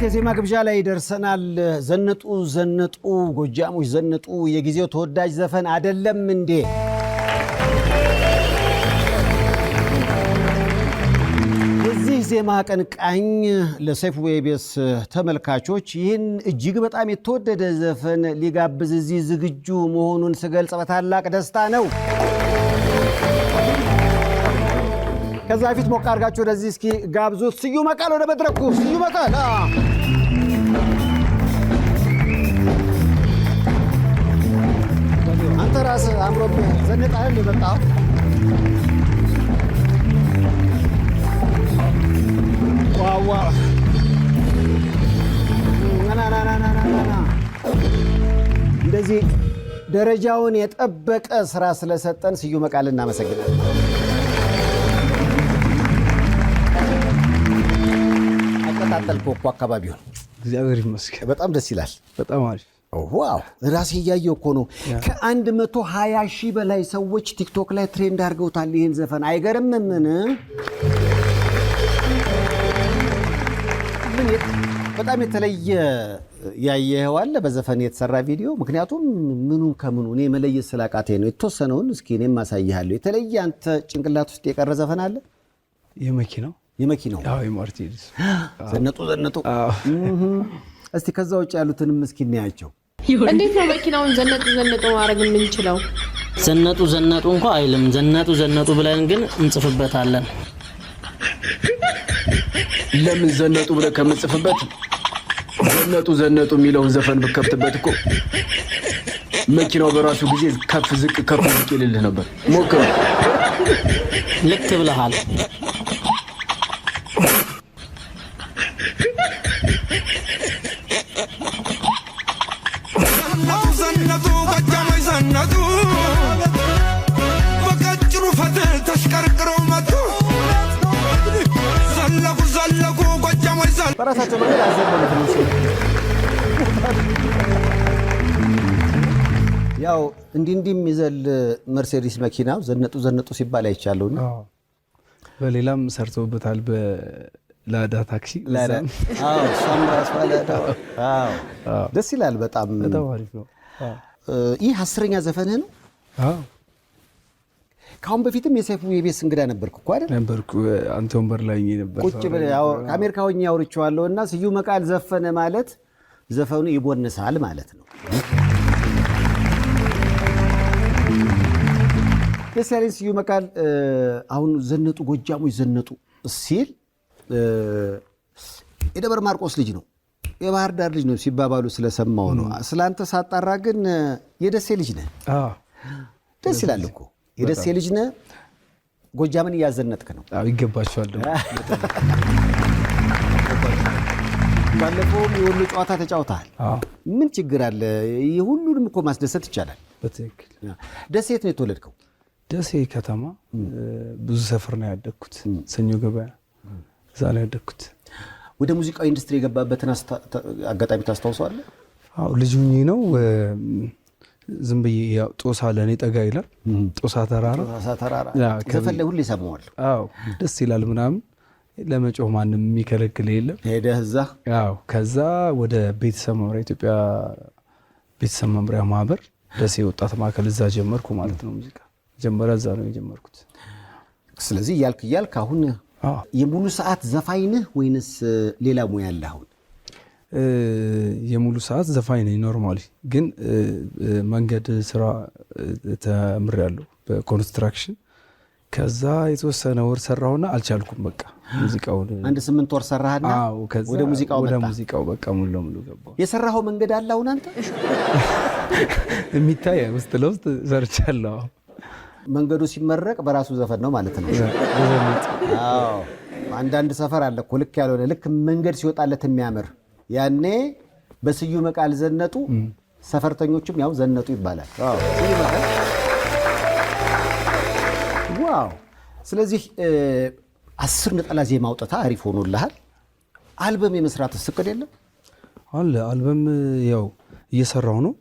የዜማ ግብዣ ላይ ደርሰናል። ዘነጡ ዘነጡ ጎጃሞች ዘነጡ የጊዜው ተወዳጅ ዘፈን አይደለም እንዴ? የዚህ ዜማ ቀንቃኝ ለሰይፉ ኢቢኤስ ተመልካቾች ይህን እጅግ በጣም የተወደደ ዘፈን ሊጋብዝ እዚህ ዝግጁ መሆኑን ስገልጽ በታላቅ ደስታ ነው። ከዛ ፊት ሞቅ አድርጋችሁ ወደዚህ እስኪ ጋብዙት። ስዩ መቃል ወደ መድረኩ። ስዩ መቃል አንተ ራስህ አምሮብህ ዘንጣህል የመጣው ዋዋ እንደዚህ ደረጃውን የጠበቀ ስራ ስለሰጠን ስዩ መቃል እናመሰግናለን። አቀጣጠልከው እኮ አካባቢውን። እግዚአብሔር ይመስገን። በጣም ደስ ይላል። በጣም አሪፍ። ዋው ራሴ እያየሁ እኮ ነው። ከ120 ሺህ በላይ ሰዎች ቲክቶክ ላይ ትሬንድ አድርገውታል ይህን ዘፈን። አይገርምም? ምን በጣም የተለየ ያየኸው አለ በዘፈን የተሰራ ቪዲዮ? ምክንያቱም ምኑን ከምኑ እኔ መለየት ስላቃተኝ ነው። የተወሰነውን እስኪ እኔም ማሳይሃለሁ። የተለየ አንተ ጭንቅላት ውስጥ የቀረ ዘፈን አለ? የመኪናው አዎ፣ የማርቲኒስ ዘነጡ። እስቲ ከዛ ውጭ ያሉትንም እስኪ እናያቸው። እንዴት ነው መኪናውን ዘነጡ ማድረግ የምንችለው? ዘነጡ እንኳን አይልም። ዘነጡ ብለን ግን እንጽፍበታለን። ለምን ዘነጡ ብለህ ከምጽፍበት ዘነጡ የሚለውን ዘፈን ብከፍትበት እኮ መኪናው በራሱ ጊዜ ከፍ ዝቅ ይልልህ ነበር። ሞክር። ልክ ብለሃል። በራሳቸው መንገድ አዘበሉት። ያው እንዲህ የሚዘል መርሴዲስ መኪናው ዘነጡ ሲባል አይቻለሁ። በሌላም ሰርተውበታል። በላዳ ታክሲ ደስ ይላል። በጣም አሪፍ ነው። ይህ 10ኛ ዘፈንህ ነው? ካሁን በፊትም የሰይፉ ኢቢኤስ እንግዳ ነበርኩ እኮ አይደል? ነበርኩ። አንተ ወንበር ላይ ነበር። ቁጭ ብለህ ከአሜሪካ ሆኜ አውርቼዋለሁና ስዩ መቃል ዘፈነ ማለት ዘፈኑ ይቦንሳል ማለት ነው። ደስ ያለኝ ስዩ መቃል አሁን ዘነጡ ጎጃሞች ዘነጡ ሲል የደብረ ማርቆስ ልጅ ነው የባህር ዳር ልጅ ነው ሲባባሉ ስለሰማው ነው። ስላንተ ሳጣራ ግን የደሴ ልጅ ነህ። ደስ ይላል እኮ የደሴ ልጅ ነህ። ጎጃምን እያዘነጥክ ነው። ይገባቸዋል። ባለፈውም የወሎ ጨዋታ ተጫውተሃል። ምን ችግር አለ? የሁሉንም እኮ ማስደሰት ይቻላል። በትክክል። ደሴ የት ነው የተወለድከው? ደሴ ከተማ ብዙ ሰፈር ነው ያደግኩት። ሰኞ ገበያ እዛ ነው ያደግኩት። ወደ ሙዚቃው ኢንዱስትሪ የገባበትን አጋጣሚ ታስታውሰዋለህ? አዎ፣ ልጅ ሆኜ ነው። ዝም ብዬ ያው ጦሳ ለኔ ጠጋ ይላል። ጦሳ ተራራ ዘፈን ላይ ሁሌ እሰማዋለሁ። አዎ፣ ደስ ይላል ምናምን። ለመጮህ ማንም የሚከለክል የለም። ሄደህ እዛ? አዎ። ከዛ ወደ ቤተሰብ መምሪያ ኢትዮጵያ ቤተሰብ መምሪያ ማህበር ደሴ ወጣት ማዕከል እዛ ጀመርኩ ማለት ነው። ሙዚቃ ጀመረ እዛ ነው የጀመርኩት። ስለዚህ እያልክ አሁን የሙሉ ሰዓት ዘፋኝ ነህ ወይንስ ሌላ ሙያ አለህ አሁን? የሙሉ ሰዓት ዘፋኝ ነኝ። ኖርማሊ ግን መንገድ ስራ ተምሬያለሁ በኮንስትራክሽን። ከዛ የተወሰነ ወር ሰራሁና አልቻልኩም። በቃ ሙዚቃውን 8 ወር ሰራህና ወደ ሙዚቃው በቃ ሙሉ ለሙሉ ገባሁ። የሰራኸው መንገድ አለ አሁን አንተ? የሚታይ ውስጥ ለውስጥ ሰርቻለሁ። መንገዱ ሲመረቅ በራሱ ዘፈን ነው ማለት ነው። አዎ፣ አንዳንድ ሰፈር አለ እኮ ልክ ያልሆነ ልክ መንገድ ሲወጣለት የሚያምር ያኔ በስዩ መቃል ዘነጡ፣ ሰፈርተኞችም ያው ዘነጡ ይባላል። ዋው! ስለዚህ 10 ነጠላ ዜማ አውጥታ አሪፍ ሆኖልሃል። አልበም የመስራት እቅድ የለም? አለ። አልበም ያው እየሰራው ነው።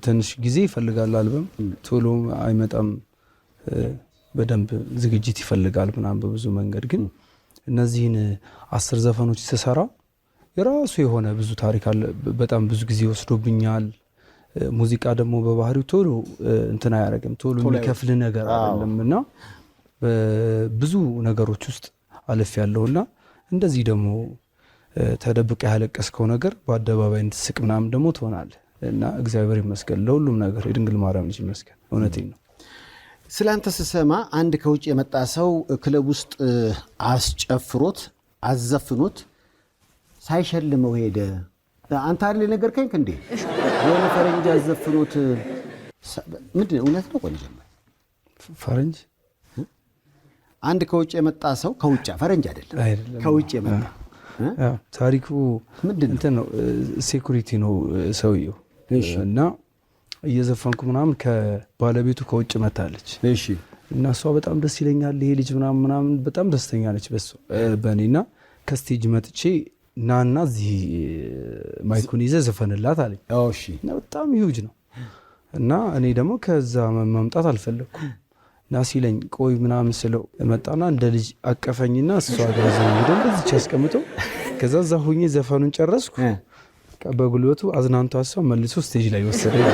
ትንሽ ጊዜ ይፈልጋል። አልበም ቶሎ አይመጣም። በደንብ ዝግጅት ይፈልጋል ምናምን በብዙ መንገድ። ግን እነዚህን 10 ዘፈኖች ስሰራ የራሱ የሆነ ብዙ ታሪክ አለ። በጣም ብዙ ጊዜ ወስዶብኛል። ሙዚቃ ደግሞ በባህሪው ቶሎ እንትን አያደርግም፣ ቶሎ የሚከፍል ነገር አይደለምና ብዙ ነገሮች ውስጥ አለፍ ያለውና እንደዚህ ደግሞ ተደብቀ ያለቀስከው ነገር በአደባባይ እንድትስቅ ምናምን ደግሞ ትሆናለህ እና እግዚአብሔር ይመስገን ለሁሉም ነገር የድንግል ማርያም ልጅ ይመስገን። እውነቴን ነው። ስላንተ ስሰማ አንድ ከውጭ የመጣ ሰው ክለብ ውስጥ አስጨፍሮት አዘፍኖት ሳይሸልመው ሄደ። አንተ አይደል ነገርከኝ እንዴ? የሆነ ፈረንጅ አዘፍኖት ምንድን ነው? እውነት ነው? ቆይ ጀመር ፈረንጅ አንድ ከውጭ የመጣ ሰው ከውጭ ፈረንጅ አይደለም ከውጭ የመጣ ታሪኩ እንትን ነው። ሴኩሪቲ ነው ሰውየው እና እየዘፈንኩ ምናምን ከባለቤቱ ከውጭ መታለች። እሺ እና እሷ በጣም ደስ ይለኛል ይሄ ልጅ ምናምን በጣም ደስተኛ ነች በእኔና ከስቴጅ መጥቼ ናና እዚህ ማይኩን ይዘህ ዘፈንላት አለኝ። እሺ እና በጣም ሂውጅ ነው እና እኔ ደግሞ ከዛ መምጣት አልፈለኩም እና ሲለኝ ቆይ ምናምን ስለው መጣና እንደ ልጅ አቀፈኝና እሷ ጋር ዘንድ እንደዚህ አስቀምጦ ከዛ እዛ ሆኜ ዘፈኑን ጨረስኩ። በጉልበቱ አዝናንቶ አሰው መልሶ ስቴጅ ላይ ወሰደኝ።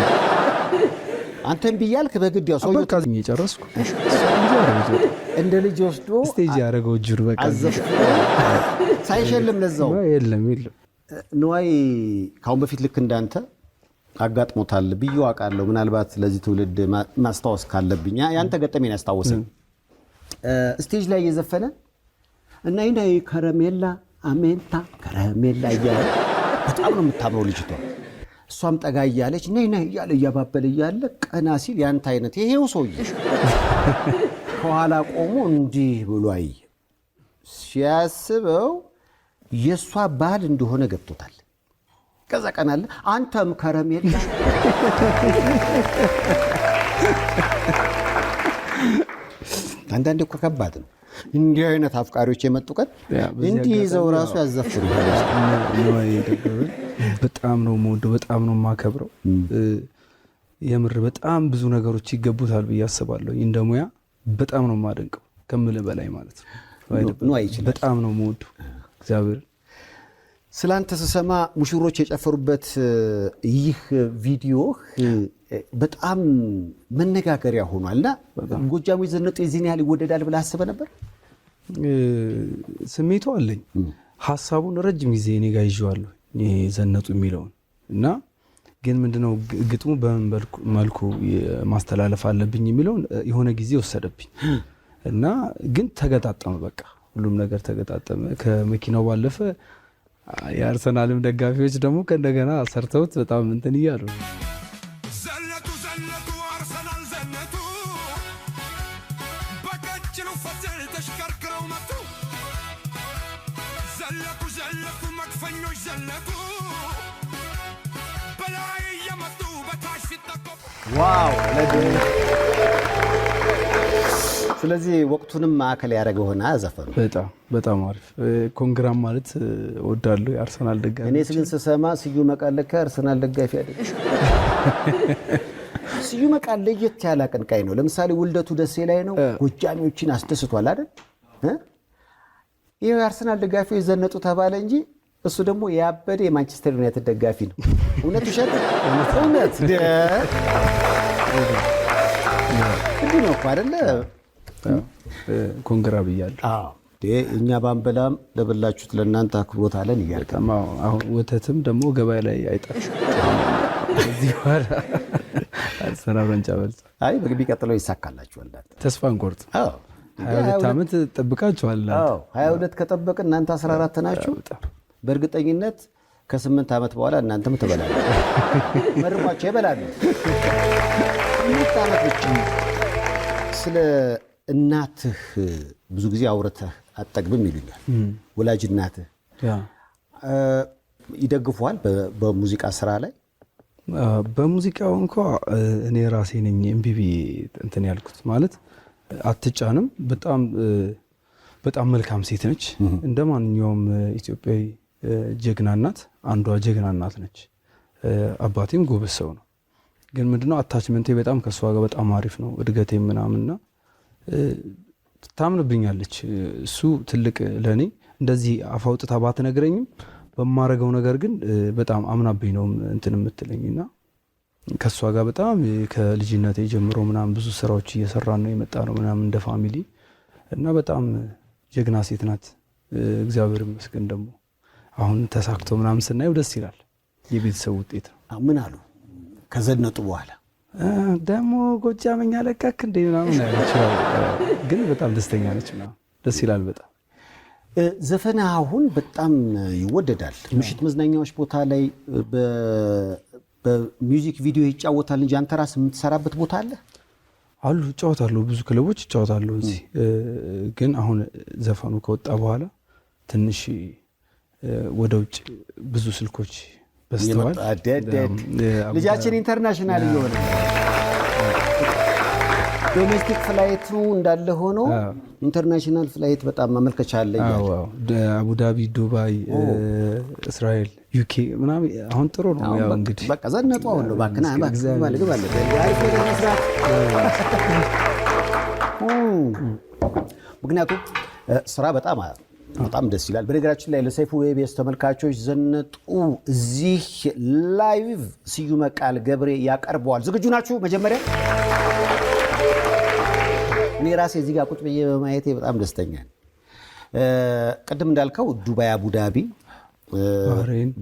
አንተም ቢያልክ በግድ ያው ሰው ካዝኝ ጨረስኩ። እንደ ልጅ ወስዶ ስቴጅ ያደረገው ጅሩ በቃ ሳይሸልም ለዛው የለም ንዋይ ካሁን በፊት ልክ እንዳንተ አጋጥሞታል ብዬ አውቃለሁ። ምናልባት ለዚህ ትውልድ ማስታወስ ካለብኝ ያንተ ገጠመኝ ያስታውሰኝ። ስቴጅ ላይ እየዘፈነ እና ይናይ ከረሜላ አሜንታ ከረሜላ እያለ በጣም ነው የምታምረው ልጅቷ። እሷም ጠጋ እያለች ነይ ነይ እያለ እያባበለ እያለ ቀና ሲል ያንተ አይነት ይሄው ሰውዬ ከኋላ ቆሞ እንዲህ ብሎ አይ ሲያስበው የእሷ ባል እንደሆነ ገብቶታል። ከዛ ቀናለ አንተም ከረሜላ አንዳንዴ እኮ ከባድ ነው። እንዲህ አይነት አፍቃሪዎች የመጡ ቀን እንዲህ ይዘው ራሱ ያዘፍሩ። በጣም ነው የምወደው፣ በጣም ነው የማከብረው። የምር በጣም ብዙ ነገሮች ይገቡታል ብዬ አስባለሁ። እንደ ሙያ በጣም ነው የማደንቀው ከምልህ በላይ ማለት ነው። በጣም ነው የምወደው እግዚአብሔር። ስላንተ ስሰማ ሙሽሮች የጨፈሩበት ይህ ቪዲዮ በጣም መነጋገሪያ ሆኗልና ጎጃሙ ዘነጡ የዚህን ያህል ይወደዳል ብለህ አስበህ ነበር? ስሜቱ አለኝ። ሀሳቡን ረጅም ጊዜ እኔ ጋር ይዤዋለሁ ይሄ ዘነጡ የሚለውን እና ግን ምንድነው ግጥሙ በምን መልኩ ማስተላለፍ አለብኝ የሚለውን የሆነ ጊዜ ወሰደብኝ እና ግን ተገጣጠመ። በቃ ሁሉም ነገር ተገጣጠመ። ከመኪናው ባለፈ የአርሰናልም ደጋፊዎች ደግሞ ከእንደገና ሰርተውት በጣም እንትን እያሉ ዘነጡ አርሰናል ዘነጡ በቀጭኑ ፈትል ተሽከርክረው መጡ። ዘለቁ መክፈኞች ዘለቁ በላይ እየመጡ በታች ሲጠቆሙ ዋው! ስለዚህ ወቅቱንም ማዕከል ያደረገ ሆነ ዘፈኑ። በጣም አሪፍ ኮንግራም ማለት ወዳለሁ የአርሰናል ደጋፊ። እኔ ግን ስሰማ ስዩም መቃለከ አርሰናል ደጋፊ አይደል? ስዩም መቃለ ለየት ያለ አቀንቃኝ ነው። ለምሳሌ ውልደቱ ደሴ ላይ ነው። ጎጃሚዎችን አስደስቷል አይደል? ይሄ የአርሰናል ደጋፊዎች ዘነጡ ተባለ እንጂ እሱ ደግሞ ያበደ የማንቸስተር ዩናይትድ ደጋፊ ነው። እውነት ውሸት? እውነት እንዲህ ነው እኮ አይደለ? ኮንግራ ብያለሁ። እኛ ባንበላም ለበላችሁት ለእናንተ አክብሮት አለን እያልክ አሁን ወተትም ደግሞ ገበያ ላይ አይጠፋም። እዚህ በኋላ አርሰናል ዋንጫ በልቶ አይ ቢቀጥለው ይሳካላችኋል። ተስፋ እንቆርጥ። 22 ዓመት ጠብቃችኋል። 22 ከጠበቅ እናንተ 14 ናችሁ። በእርግጠኝነት ከ8 ዓመት በኋላ እናንተም ትበላላችሁ። መርቋቸው ይበላሉ። 8 ዓመት ብቻ። ስለ እናትህ ብዙ ጊዜ አውርተህ አጠግብም ይሉኛል። ወላጅ እናትህ ይደግፏል በሙዚቃ ስራ ላይ? በሙዚቃው እንኳ እኔ ራሴ ነኝ እምቢ ብዬ እንትን ያልኩት። ማለት አትጫንም። በጣም መልካም ሴት ነች። እንደ ማንኛውም ኢትዮጵያዊ ጀግና እናት አንዷ ጀግና እናት ነች። አባቴም ጎበዝ ሰው ነው። ግን ምንድነው አታችመንቴ በጣም ከሷ ጋር በጣም አሪፍ ነው። እድገቴ ምናምንና ታምንብኛለች። እሱ ትልቅ ለኔ እንደዚህ አፋውጥታ ባትነግረኝም በማረገው ነገር ግን በጣም አምናብኝ ነው እንትን የምትለኝና ከሷ ጋር በጣም ከልጅነቴ ጀምሮ ምናምን ብዙ ስራዎች እየሰራን ነው የመጣ ነው ምናምን እንደ ፋሚሊ እና በጣም ጀግና ሴት ናት። እግዚአብሔር ይመስገን ደግሞ አሁን ተሳክቶ ምናምን ስናየው ደስ ይላል። የቤተሰብ ውጤት ነው። ምን አሉ ከዘነጡ በኋላ? ደግሞ ጎጃመኛ ለቀክ እንደ ምናምን ያለች ግን በጣም ደስተኛ ነች ምናምን ደስ ይላል በጣም። ዘፈን አሁን በጣም ይወደዳል። ምሽት መዝናኛዎች ቦታ ላይ በሚውዚክ ቪዲዮ ይጫወታል እንጂ አንተ ራስህ የምትሰራበት ቦታ አለ? አሉ እጫወታለሁ፣ ብዙ ክለቦች እጫወታለሁ እዚህ። ግን አሁን ዘፈኑ ከወጣ በኋላ ትንሽ ወደ ውጭ ብዙ ስልኮች በስተዋል። ልጃችን ኢንተርናሽናል እየሆነ ዶሜስቲክ ፍላይቱ እንዳለ ሆኖ ኢንተርናሽናል ፍላይት በጣም ማመልከቻ አለ። አቡዳቢ፣ ዱባይ፣ እስራኤል፣ ዩኬ ምናምን አሁን ጥሩ ነው። ያው እንግዲህ በቃ ዘነጡ አሁን ነው ባክና ምክንያቱም ስራ በጣም ደስ ይላል። በነገራችን ላይ ለሰይፉ ኢቢኤስ ተመልካቾች ዘነጡ እዚህ ላይቭ ስዩመ ቃል ገብሬ ያቀርበዋል። ዝግጁ ናችሁ? መጀመሪያ እኔ ራሴ እዚህ ጋር ቁጭ ብዬ በማየቴ በጣም ደስተኛ ነኝ። ቅድም እንዳልከው ዱባይ፣ አቡዳቢ፣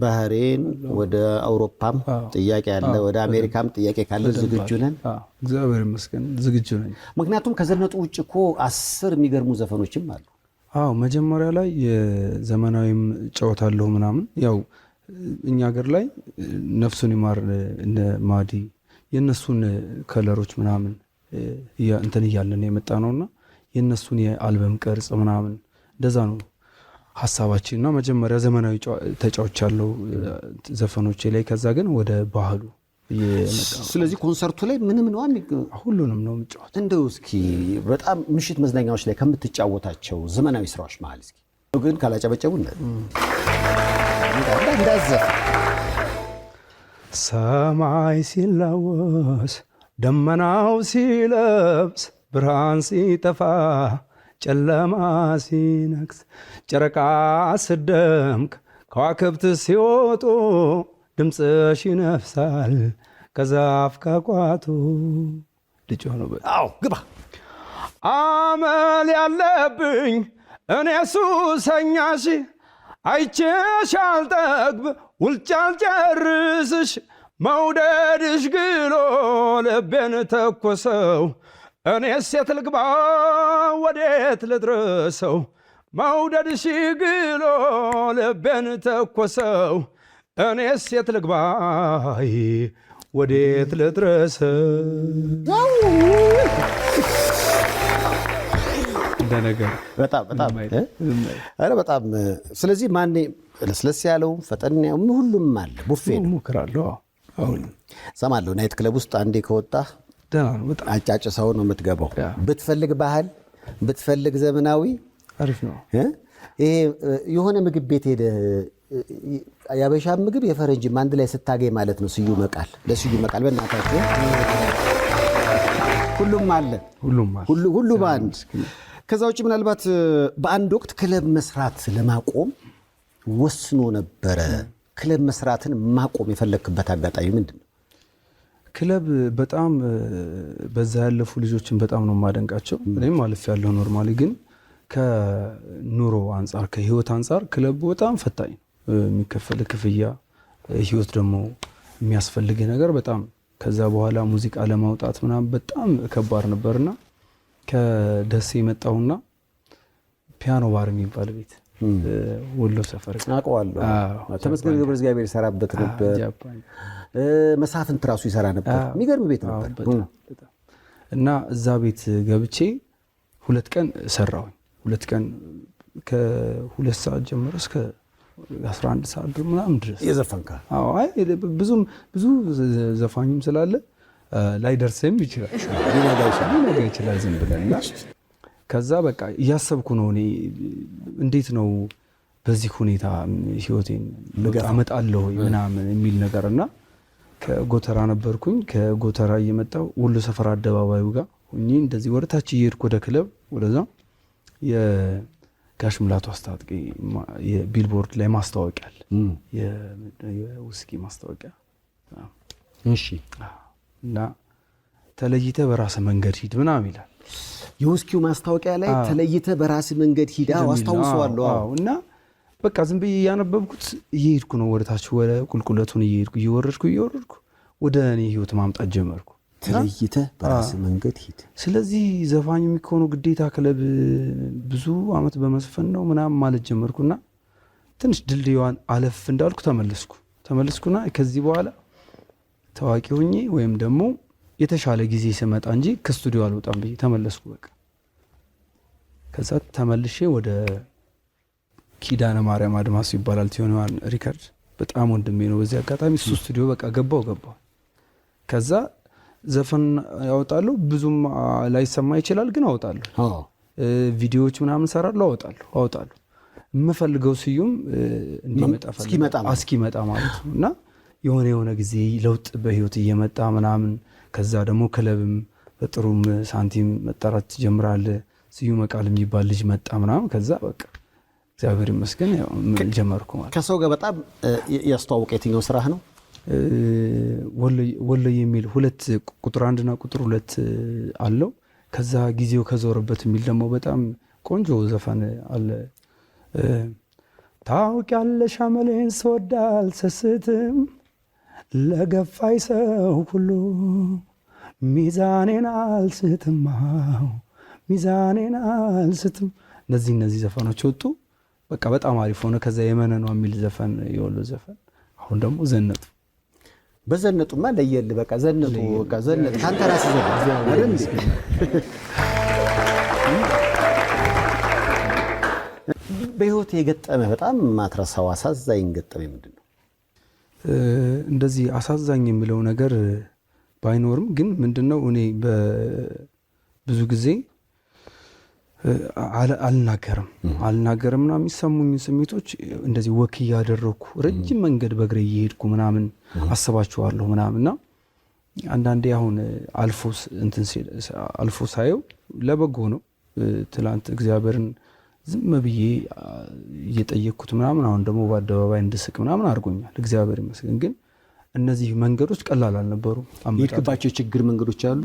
ባህሬን፣ ወደ አውሮፓም ጥያቄ አለ፣ ወደ አሜሪካም ጥያቄ ካለ ዝግጁ ነን። እግዚአብሔር ይመስገን ዝግጁ ነኝ። ምክንያቱም ከዘነጡ ውጭ እኮ 10 የሚገርሙ ዘፈኖችም አሉ። መጀመሪያ ላይ የዘመናዊም ጨዋታለሁ ምናምን ያው እኛ ሀገር ላይ ነፍሱን ይማር እነ ማዲ የነሱን ከለሮች ምናምን እንትን እያለን የመጣ ነውና የነሱን የአልበም ቅርጽ ምናምን እንደዛ ነው ሐሳባችንና መጀመሪያ ዘመናዊ ተጫዎች ያለው ዘፈኖች ላይ ከዛ ግን ወደ ባህሉ እየመጣ። ስለዚህ ኮንሰርቱ ላይ ምንም ነው ሁሉንም ነው የምጫወት። እንደው እስኪ በጣም ምሽት መዝናኛዎች ላይ ከምትጫወታቸው ዘመናዊ ስራዎች መሃል እስኪ ግን ካላጨበጨቡ እንዳዘፍ ሰማይ ሲላወስ ደመናው ሲለብስ ብርሃን ሲጠፋ ጨለማ ሲነግስ ጨረቃ ስደምቅ ከዋክብት ሲወጡ ድምፅሽ ይነፍሳል ከዛፍ ከቋቱ ልጅ ሆኖ ግባ አመል ያለብኝ እኔ ሱሰኛሽ አይቼሽ አልጠግብ ውልጭ አልጨርስሽ መውደድሽ ግሎ ልቤን ተኮሰው እኔስ የት ልግባ ወዴት ልድረሰው መውደድሽ ግሎ ልቤን ተኮሰው እኔስ የት ልግባ ወዴት ልድረሰው እንደነገር በጣም ስለዚህ ማኔ ለስለስ ያለው ፈጠን ሁሉም አለ ቡፌ ነው ሞክራለሁ። አሁን ሰማለሁ ናይት ክለብ ውስጥ አንዴ ከወጣ ደህና ነው በጣም አጫጭ ሰው ነው የምትገባው። ብትፈልግ ባህል ብትፈልግ ዘመናዊ አሪፍ ነው። ይሄ የሆነ ምግብ ቤት ሄደ ያበሻ ምግብ የፈረንጅም አንድ ላይ ስታገኝ ማለት ነው። ስዩመ ቃል ለስዩመ ቃል በእናታችሁ ሁሉም አለ ሁሉ በአንድ። ከዛ ውጭ ምናልባት በአንድ ወቅት ክለብ መስራት ለማቆም ወስኖ ነበረ። ክለብ መስራትን ማቆም የፈለክበት አጋጣሚ ምንድን ነው? ክለብ በጣም በዛ ያለፉ ልጆችን በጣም ነው የማደንቃቸው። እኔም አልፍ ያለው ኖርማሊ፣ ግን ከኑሮ አንጻር ከህይወት አንጻር ክለቡ በጣም ፈታኝ ነው። የሚከፈል ክፍያ፣ ህይወት ደግሞ የሚያስፈልግ ነገር በጣም ከዛ በኋላ ሙዚቃ ለማውጣት ምናምን በጣም ከባድ ነበርና ከደሴ የመጣውና ፒያኖ ባር የሚባል ቤት ወሎ ሰፈር አውቀዋለሁ። ተመስገን ገብረ እግዚአብሔር ይሰራበት ነበር። መሳፍንት ራሱ ይሰራ ነበር። የሚገርም ቤት ነበር እና እዛ ቤት ገብቼ 2 ቀን ሰራሁኝ። 2 ቀን ከ2 ሰዓት ጀምሮ እስከ 11 ሰዓት ምናምን ድረስ የዘፈንካ? ብዙ ዘፋኝም ስላለ ላይደርስም ይችላል ሊነጋ ይችላል ዝም ብለና ከዛ በቃ እያሰብኩ ነው እኔ እንዴት ነው በዚህ ሁኔታ ህይወቴን አመጣለሁ ምናምን የሚል ነገርና ከጎተራ ነበርኩኝ። ከጎተራ እየመጣው ወሎ ሰፈር አደባባዩ ጋር ሆኜ እንደዚህ ወደታች እየሄድኩ ወደ ክለብ ወደዛ ጋሽ ሙላቱ አስታጥቄ የቢልቦርድ ላይ ማስታወቂያ አለ የውስኪ ማስታወቂያ እሺ እና ተለይተ በራስ መንገድ ሂድ ምናምን ይላል የውስኪው ማስታወቂያ ላይ ተለይተ በራስ መንገድ ሂድ አስታውሰዋለሁ እና በቃ ዝም ብዬ ያነበብኩት እየሄድኩ ነው ወደታች ወደ ቁልቁለቱን እየወረድኩ ወደ እኔ ህይወት ማምጣት ጀመርኩ ተለይተ በራስ መንገድ ሂድ ስለዚህ ዘፋኝ የሚሆነው ግዴታ ክለብ ብዙ አመት በመስፈን ነው ምናምን ማለት ጀመርኩና ትንሽ ድልድዩን አለፍ እንዳልኩ ተመለስኩና ከዚህ በኋላ ታዋቂ ሆኜ ወይም ደግሞ የተሻለ ጊዜ ሲመጣ እንጂ ከስቱዲዮ አልወጣም ብዬ ተመለስኩ በቃ ከዛ ተመልሼ ወደ ኪዳነ ማርያም አድማሱ ይባላል ቲዮኒዋን ሪከርድ በጣም ወንድሜ ነው በዚህ አጋጣሚ እሱ ስቱዲዮ በቃ ገባው ከዛ ዘፈን ያወጣለሁ ብዙም ላይሰማ ይችላል ግን አወጣለሁ ቪዲዮዎች ምናምን ሰራለሁ አወጣለሁ የምፈልገው ስዩም እንዲመጣ እስኪመጣ ማለት ነው እና የሆነ ጊዜ ለውጥ በህይወት እየመጣ ምናምን ከዛ ደግሞ ክለብም በጥሩም ሳንቲም መጣራት ትጀምራለህ ስዩም መቃል የሚባል ልጅ መጣ ምናምን ከዛ በቃ እግዚአብሔር ይመስገን ያው ጀመርኩ ማለት ከሰው ጋር በጣም ያስተዋወቀ የትኛው ስራህ ነው ወሎ የሚል ሁለት ቁጥር 1 እና ቁጥር 2 አለው ከዛ ጊዜው ከዞረበት የሚል ደግሞ በጣም ቆንጆ ዘፈን አለ ታውቂያለሽ አመሌን ስወዳል ሰስትም ለገፋይ ሰው ሁሉ ሚዛኔን አልስትም እነዚህ ዘፈኖች ወጡ በቃ በጣም አሪፍ ሆነ ከዛ የመነኗ የሚል ዘፈን የወሎ ዘፈን አሁን ደግሞ ዘነጡ በዘነጡማ ለየል በቃ ዘነጡ ካንተ ራስ ዘነጡ በህይወት የገጠመ በጣም ማትረሳው አሳዛኝ ገጠመ ምንድነው እንደዚህ አሳዛኝ የሚለው ነገር ባይኖርም ግን ምንድነው እኔ ብዙ ጊዜ አልናገርምና የሚሰሙኝ ስሜቶች እንደዚህ ወክ ያደረኩ ረጅም መንገድ በእግሬ እየሄድኩ ምናምን አስባቸዋለሁ ምናምንና አንዳንዴ አሁን አልፎ ሳየው ለበጎ ነው ትላንት እግዚአብሔርን ዝም ብዬ እየጠየቅኩት ምናምን አሁን ደግሞ በአደባባይ እንድስቅ ምናምን አድርጎኛል እግዚአብሔር ይመስገን ግን እነዚህ መንገዶች ቀላል አልነበሩ የሄድክባቸው ችግር መንገዶች አሉ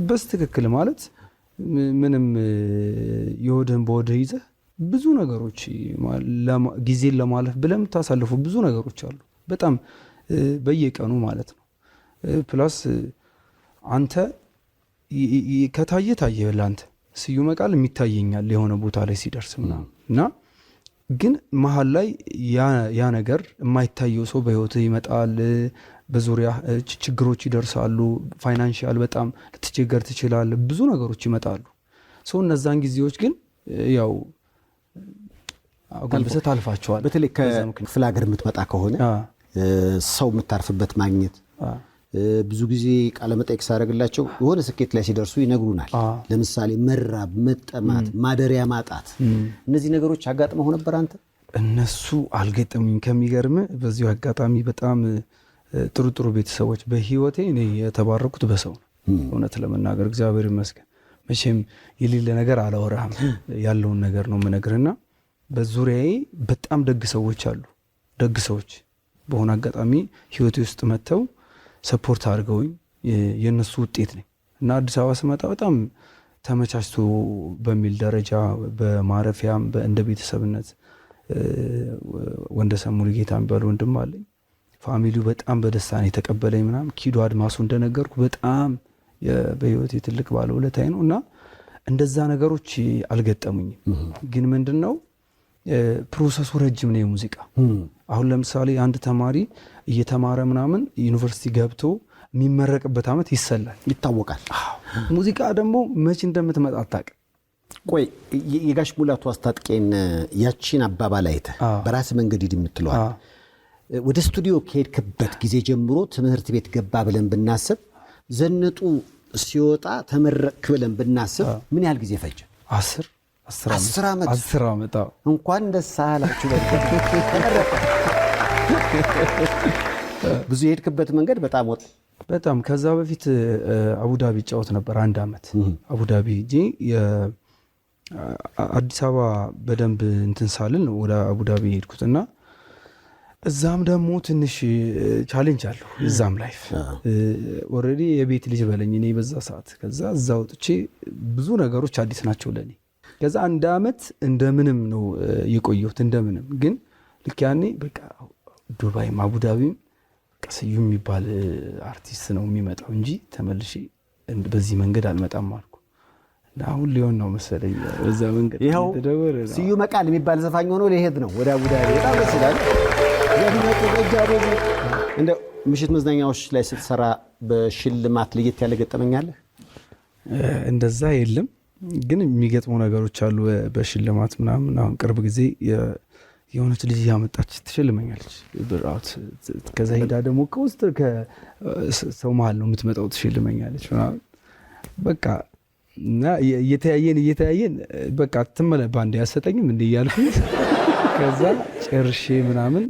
በስትክክል ማለት ምንም የወደን በወደ ይዘህ ብዙ ነገሮች ጊዜን ለማለፍ ብለም ታሳልፉ ብዙ ነገሮች አሉ በጣም በየቀኑ ማለት ነው ፕላስ አንተ ከታየ ለአንተ ስዩም መቃል የሚታየኛል የሆነ ቦታ ላይ ሲደርስ ምናምን እና ግን መሀል ላይ ያ ነገር የማይታየው ሰው በህይወት ይመጣል በዙሪያ ችግሮች ይደርሳሉ ፋይናንሻል በጣም ልትቸገር ትችላለህ ብዙ ነገሮች ይመጣሉ ሰው እነዛን ጊዜዎች ግን ያው አጎንብሰህ ታልፋቸዋል በተለይ ከክፍለ ሀገር የምትመጣ ከሆነ ሰው የምታርፍበት ማግኘት ብዙ ጊዜ ቃለ መጠይቅ ሳደርግላቸው የሆነ ስኬት ላይ ሲደርሱ ይነግሩናል ለምሳሌ መራብ መጠማት ማደሪያ ማጣት እነዚህ ነገሮች አጋጥመው ነበር አንተ እነሱ አልገጠሙኝ ከሚገርም በዚሁ አጋጣሚ በጣም ጥሩ ቤተሰቦች በህይወቴ እኔ የተባረኩት በሰው ነው እውነት ለመናገር እግዚአብሔር ይመስገን መቼም የሌለ ነገር አላወራም ያለውን ነገር ነው የምነግርህና በዙሪያዬ በጣም ደግ ሰዎች አሉ ደግ ሰዎች በሆነ አጋጣሚ ህይወቴ ውስጥ መተው ሰፖርት አድርገውኝ የነሱ ውጤት ነኝ እና አዲስ አበባ ስመጣ በጣም ተመቻችቶ በሚል ደረጃ በማረፊያም እንደ ቤተሰብነት ወንደሰን ሙሉጌታ የሚባል ወንድም አለኝ ፋሚሊው በጣም በደስታ ነው የተቀበለኝ ምናምን ኪዶ አድማሱ እንደነገርኩ በጣም በህይወቴ ትልቅ ባለውለታዬ ነው እና እንደዛ ነገሮች አልገጠሙኝም ግን ምንድነው ፕሮሰሱ ረጅም ነው የሙዚቃ አሁን ለምሳሌ አንድ ተማሪ እየተማረ ምናምን ዩኒቨርሲቲ ገብቶ የሚመረቅበት አመት ይሰላል ይታወቃል ሙዚቃ ደግሞ መቼ እንደምትመጣ አታውቅም ቆይ የጋሽ ሙላቱ አስታጥቄን ያቺን አባባል አይተህ በራስ መንገድ ሂድ የምትለው ወደ ስቱዲዮ ከሄድክበት ጊዜ ጀምሮ ትምህርት ቤት ገባ ብለን ብናስብ ዘነጡ ሲወጣ ተመረቅክ ብለን ብናስብ ምን ያህል ጊዜ ፈጀ 10 ዓመት እንኳን ደስ አላችሁ ብዙ የሄድክበት መንገድ በጣም ከዛ በፊት አቡዳቢ ጫወት ነበር 1 ዓመት አቡዳቢ አዲስ አበባ በደንብ እንትን ሳልን ወደ አቡዳቢ ሄድኩትና እዛም ደግሞ ትንሽ ቻሌንጅ አለው። እዛም ላይፍ ኦልሬዲ የቤት ልጅ በለኝ እኔ በዛ ሰዓት። ከዛ እዛ ወጥቼ ብዙ ነገሮች አዲስ ናቸው ለኔ። ከዛ 1 አመት እንደምንም ነው የቆየሁት እንደምንም። ግን ልክ ያኔ በቃ ዱባይም አቡዳቢም ስዩ የሚባል አርቲስት ነው የሚመጣው እንጂ ተመልሼ በዚህ መንገድ አልመጣም አልኩ። እና አሁን ሊሆን ነው መሰለኝ በዛ መንገድ ይኸው ስዩ መቃል የሚባል ዘፋኝ ሆኖ ሊሄድ ነው ወደ አቡዳቢ። በጣም ደስ ይላል። እንደ ምሽት መዝናኛዎች ላይ ስትሰራ በሽልማት ለየት ያለ ገጠመኛለህ? እንደዛ የለም፣ ግን የሚገጥሙ ነገሮች አሉ በሽልማት ምናምን። አሁን ቅርብ ጊዜ የሆነች ልጅ ያመጣች ትሸልመኛለች ብራት። ከዛ ሄዳ ደግሞ ከውስጥ ከሰው መሀል ነው የምትመጣው ትሸልመኛለች ምናምን። በቃ እና እየተያየን በቃ ትመለ ባንድ ያሰጠኝም እንደ እያልኩኝ ከዛ ጨርሼ ምናምን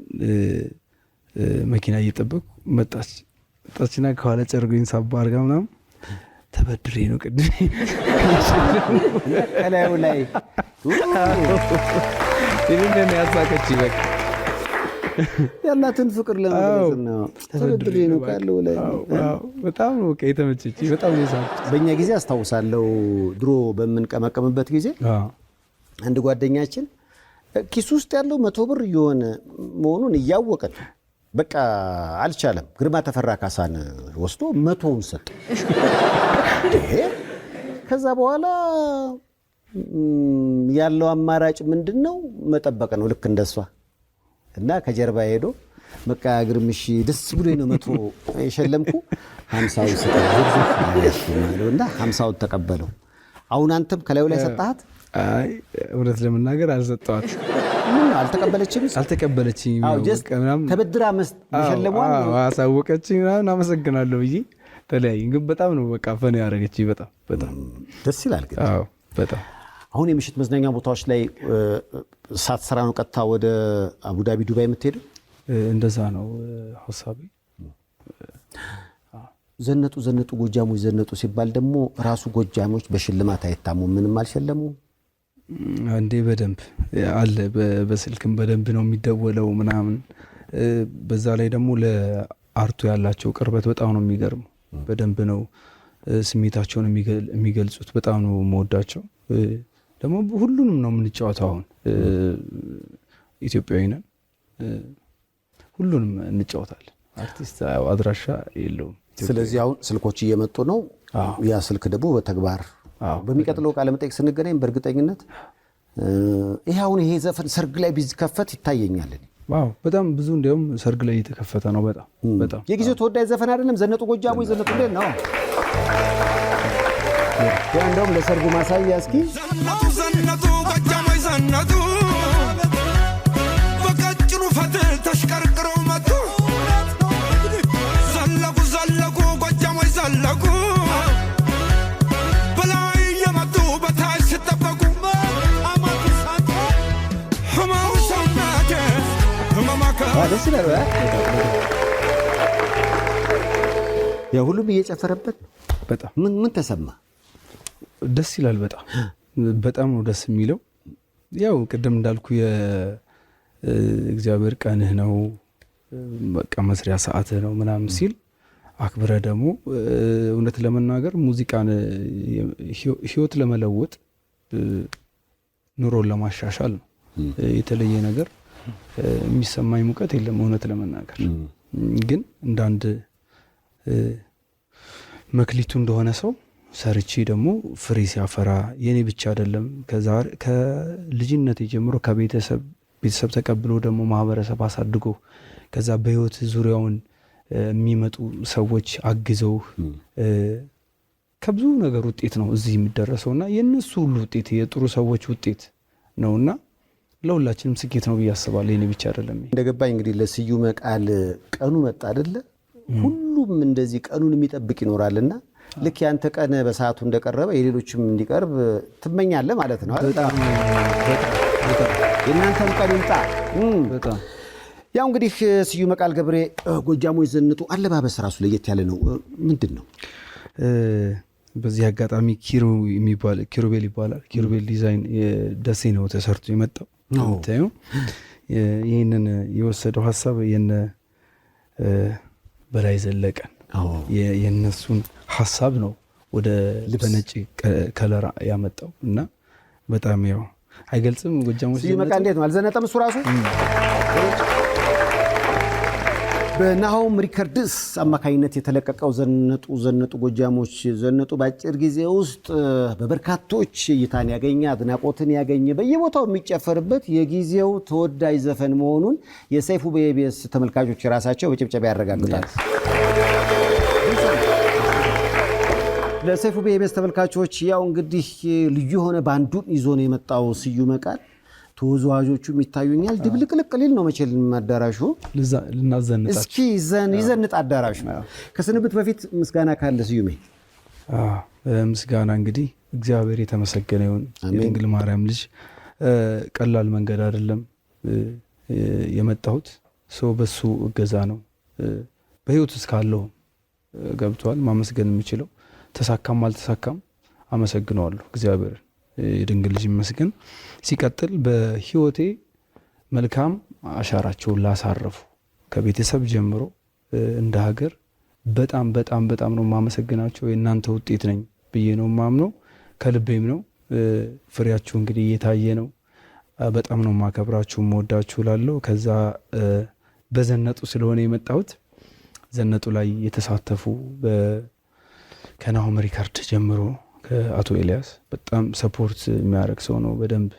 መኪና እየጠበቅኩ መጣችና ከኋላ ጨርጎኝ ሳባ አድርጋ ምናምን ተበድሬ ነው ቅድም ከላዩ ላይ ይህንን ያሳቀች በቃ ያላትን ፍቅር ለመግለጽ ነው። ተበድሬ ነው ካለው ላይ በጣም ነው በቃ የተመቸች በጣም ነው ሳቅ። በእኛ ጊዜ አስታውሳለሁ ድሮ በምንቀመቀምበት ጊዜ አንድ ጓደኛችን ኪስ ውስጥ ያለው 100 ብር የሆነ መሆኑን እያወቀን በቃ አልቻለም። ግርማ ተፈራ ካሳን ወስዶ 100ውን ሰጠ። ከዛ በኋላ ያለው አማራጭ ምንድነው? መጠበቅ ነው ልክ እንደሷ። እና ከጀርባ ሄዶ በቃ ግርምሽ ደስ ብሎኝ ነው 100 የሸለምኩ 50 ሰጠውና 50ውን ተቀበለው። አሁን አንተም ከላዩ ላይ ሰጣሃት? አይ እውነት ለመናገር አልሰጠዋት። ምን አልተቀበለችም? አልተቀበለችኝ። ተበድራ መሸለሟን አሳወቀችኝ ምናምን አመሰግናለሁ ብዬ ተለያየን። ግን በጣም ነው በቃ ፈን ያደረገችኝ። በጣም ደስ ይላል። ግን አዎ በጣም አሁን የምሽት መዝናኛ ቦታዎች ላይ ሳትሰራ ነው ቀጥታ ወደ አቡዳቢ ዱባይ የምትሄደው? እንደዛ ነው ሀሳቤ። ዘነጡ ጎጃሞች ዘነጡ ሲባል ደግሞ ራሱ ጎጃሞች በሽልማት አይታሙ ምንም አልሸለሙ እንዴ? በደንብ አለ። በስልክም በደንብ ነው የሚደወለው ምናምን። በዛ ላይ ደግሞ ለአርቱ ያላቸው ቅርበት በጣም ነው የሚገርመው። በደንብ ነው ስሜታቸውን የሚገልጹት። በጣም ነው መወዳቸው። ደግሞ ሁሉንም ነው የምንጫወተው። አሁን ኢትዮጵያዊ ነን፣ ሁሉንም እንጫወታለን። አርቲስት አድራሻ የለውም። ስለዚህ አሁን ስልኮች እየመጡ ነው። ያ ስልክ ደግሞ በተግባር በሚቀጥለው ቃለ መጠይቅ ስንገናኝ በእርግጠኝነት ይሄ ዘፈን ሰርግ ላይ ቢከፈት ይታየኛል። ዋው በጣም ብዙ እንዲያውም ሰርግ ላይ እየተከፈተ ነው። በጣም የጊዜው ተወዳጅ ዘፈን አይደለም? ዘነጡ ጎጃሞች ዘነጡ እንዴት ነው? ያ እንደውም ለሰርጉ ማሳያ እስኪ ዘነጡ ጎጃሞች ዘነጡ በቀጭኑ ፈትል ተሽከርክረው መጡ። ዘለቁ ጎጃሞች ዘለቁ በላይ የመጡ በታች ሲጠበቁ ህማው ሰውነቴ ህመማከ ደስ ይላል። ያ ሁሉም እየጨፈረበት በጣም ምን ተሰማ? ደስ ይላል። በጣም ነው ደስ የሚለው። ያው ቅድም እንዳልኩ የእግዚአብሔር ቀንህ ነው በቃ መስሪያ ሰዓትህ ነው ምናምን ሲል አክብረ ደግሞ እውነት ለመናገር ሙዚቃን ህይወት ለመለወጥ ኑሮን ለማሻሻል ነው። የተለየ ነገር የሚሰማኝ ሙቀት የለም እውነት ለመናገር። ግን እንዳንድ መክሊቱ እንደሆነ ሰው ሰርቼ ደግሞ ፍሬ ሲያፈራ የኔ ብቻ አይደለም። ከልጅነት ጀምሮ ከቤተሰብ ተቀብሎ ደግሞ ማህበረሰብ አሳድጎ ከዛ በህይወት ዙሪያውን የሚመጡ ሰዎች አግዘው ከብዙ ነገር ውጤት ነው እዚህ የሚደረሰውና የነሱ ሁሉ ውጤት የጥሩ ሰዎች ውጤት ነውና ለሁላችንም ስኬት ነው ብዬ አስባለሁ። የኔ ብቻ አይደለም። እንደገባኝ እንግዲህ ለስዩ መቃል ቀኑ መጣ አይደለ? ሁሉም እንደዚህ ቀኑን የሚጠብቅ ይኖራልና ልክ ያንተ ቀን በሰዓቱ እንደቀረበ የሌሎችም እንዲቀርብ ትመኛለህ ማለት ነው አይደል? የእናንተም ቀን ይምጣ። ያው እንግዲህ ስዩ መቃል ገብሬ ጎጃሞች ዘነጡ አለባበስ ራሱ ለየት ያለ ነው። ምንድን ነው? በዚህ አጋጣሚ ኪሩቤል ይባላል። ኪሩቤል ዲዛይን ደሴ ነው ተሰርቶ የመጣው ታዩ። ይህንን የወሰደው ሀሳብ የነ በላይ ዘለቀን የነሱን ሀሳብ ነው ወደ በነጭ ከለር ያመጣው እና በጣም ያው አይገልጽም። ጎጃሞች ሲመቃ እንዴት ነው አልዘነጠም እሱ ራሱ በናሆም ሪከርድስ አማካኝነት የተለቀቀው ዘነጡ ጎጃሞች ዘነጡ በአጭር ጊዜ ውስጥ በበርካቶች እይታን ያገኘ አድናቆትን ያገኘ በየቦታው የሚጨፈርበት የጊዜው ተወዳጅ ዘፈን መሆኑን የሰይፉ በኢቢኤስ ተመልካቾች ራሳቸው በጭብጨባ ያረጋግጣል። ለሰይፉ በኢቢኤስ ተመልካቾች ያው እንግዲህ ልዩ የሆነ ባንዱን ይዞ ነው የመጣው ስዩመ ቃል። ተወዛዋዦቹም ይታዩኛል። ድብልቅልቅ ሊል ነው መቼል አዳራሹ ልናዘንጣቸው እስኪ ይዘንጥ አዳራሹ። ከስንብት በፊት ምስጋና ካለ ስዩሜ። ምስጋና እንግዲህ እግዚአብሔር የተመሰገነ ይሁን። የድንግል ማርያም ልጅ ቀላል መንገድ አይደለም የመጣሁት ሰው በሱ እገዛ ነው በህይወት እስካለው ገብቷል ማመስገን የሚችለው። ተሳካም አልተሳካም አመሰግነዋለሁ እግዚአብሔር የድንግል ልጅ ይመስገን። ሲቀጥል በህይወቴ መልካም አሻራቸውን ላሳረፉ ከቤተሰብ ጀምሮ እንደ ሀገር በጣም በጣም በጣም ነው ማመሰግናቸው። የእናንተ ውጤት ነኝ ብዬ ነው ማምነው፣ ከልቤም ነው። ፍሬያችሁ እንግዲህ እየታየ ነው። በጣም ነው ማከብራችሁ መወዳችሁ ላለው። ከዛ በዘነጡ ስለሆነ የመጣሁት ዘነጡ ላይ የተሳተፉ ከናሆም ሪከርድ ጀምሮ ከአቶ ኤልያስ በጣም ሰፖርት የሚያደርግ ሰው ነው። በደንብ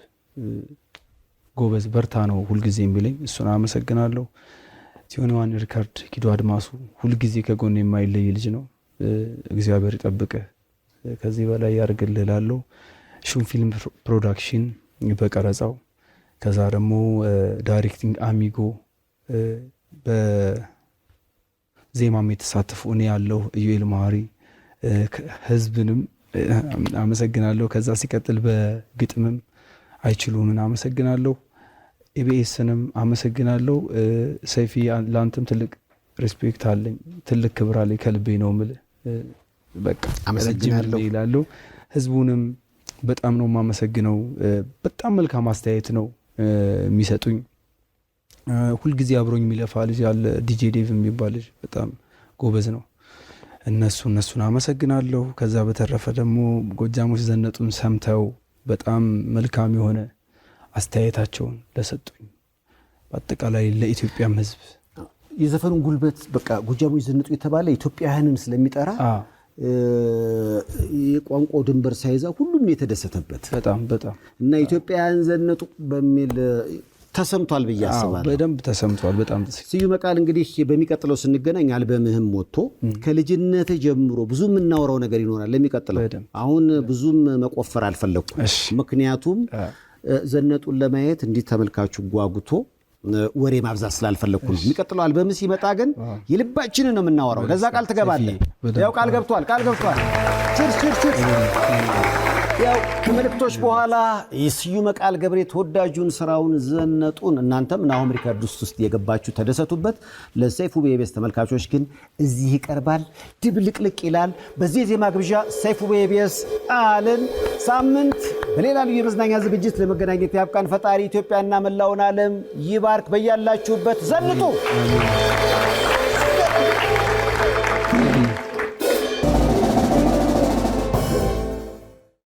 ጎበዝ በርታ ነው ሁልጊዜ የሚለኝ፣ እሱን አመሰግናለሁ። ቲዮኒዋን ሪከርድ ኪዶ አድማሱ ሁልጊዜ ከጎን የማይለይ ልጅ ነው። እግዚአብሔር ይጠብቅህ ከዚህ በላይ ያርግልህ እላለሁ። ሹም ፊልም ፕሮዳክሽን በቀረጻው፣ ከዛ ደግሞ ዳይሬክቲንግ አሚጎ፣ በዜማም የተሳተፉ እኔ ያለው ኢዩኤል ማሪ፣ ህዝብንም አመሰግናለሁ። ከዛ ሲቀጥል በግጥምም አይችሉምን አመሰግናለሁ። ኢቢኤስንም አመሰግናለሁ። ሰይፊ ለአንተም ትልቅ ሪስፔክት አለኝ፣ ትልቅ ክብር አለኝ። ከልቤ ነው የምልህ። በቃ አመሰግናለሁ ይላሉ። ህዝቡንም በጣም ነው የማመሰግነው። በጣም መልካም አስተያየት ነው የሚሰጡኝ። ሁልጊዜ አብሮኝ የሚለፋ ልጅ ያለ ዲጄ ዴቭ የሚባል ልጅ በጣም ጎበዝ ነው። እነሱን አመሰግናለሁ። ከዛ በተረፈ ደግሞ ጎጃሞች ዘነጡን ሰምተው በጣም መልካም የሆነ አስተያየታቸውን ለሰጡኝ በአጠቃላይ ለኢትዮጵያም ህዝብ የዘፈኑን ጉልበት በቃ ጎጃሞች ዘነጡ የተባለ ኢትዮጵያውያንን ስለሚጠራ የቋንቋው ድንበር ሳይዛ ሁሉም የተደሰተበት በጣም እና ኢትዮጵያውያን ዘነጡ በሚል ተሰምቷል ብዬ አስባለሁ። በደንብ ተሰምቷል። በጣም ስዩመ ቃል እንግዲህ በሚቀጥለው ስንገናኝ አልበምህም ወጥቶ ከልጅነት ጀምሮ ብዙ የምናወራው ነገር ይኖራል ለሚቀጥለው። አሁን ብዙም መቆፈር አልፈለኩም፣ ምክንያቱም ዘነጡን ለማየት እንዲህ ተመልካቹ ጓጉቶ ወሬ ማብዛት ስላልፈለኩ ነው። የሚቀጥለው አልበም ሲመጣ ግን የልባችንን ነው የምናወራው። ለዛ ቃል ትገባለህ? ያው ቃል ገብቷል። ቺርስ ያው ከመልእክቶች በኋላ የስዩመ ቃል ገብሬ ተወዳጁን ስራውን ዘነጡን እናንተም ናሆም ሪከርድ ውስጥ የገባችሁ ተደሰቱበት። ለሰይፉ በኢቢኤስ ተመልካቾች ግን እዚህ ይቀርባል፣ ድብልቅልቅ ይላል። በዚህ ዜማ ግብዣ ሰይፉ በኢቢኤስ አለን። ሳምንት በሌላ ልዩ የመዝናኛ ዝግጅት ለመገናኘት ያብቃን ፈጣሪ። ኢትዮጵያና መላውን ዓለም ይባርክ። በያላችሁበት ዘንጡ።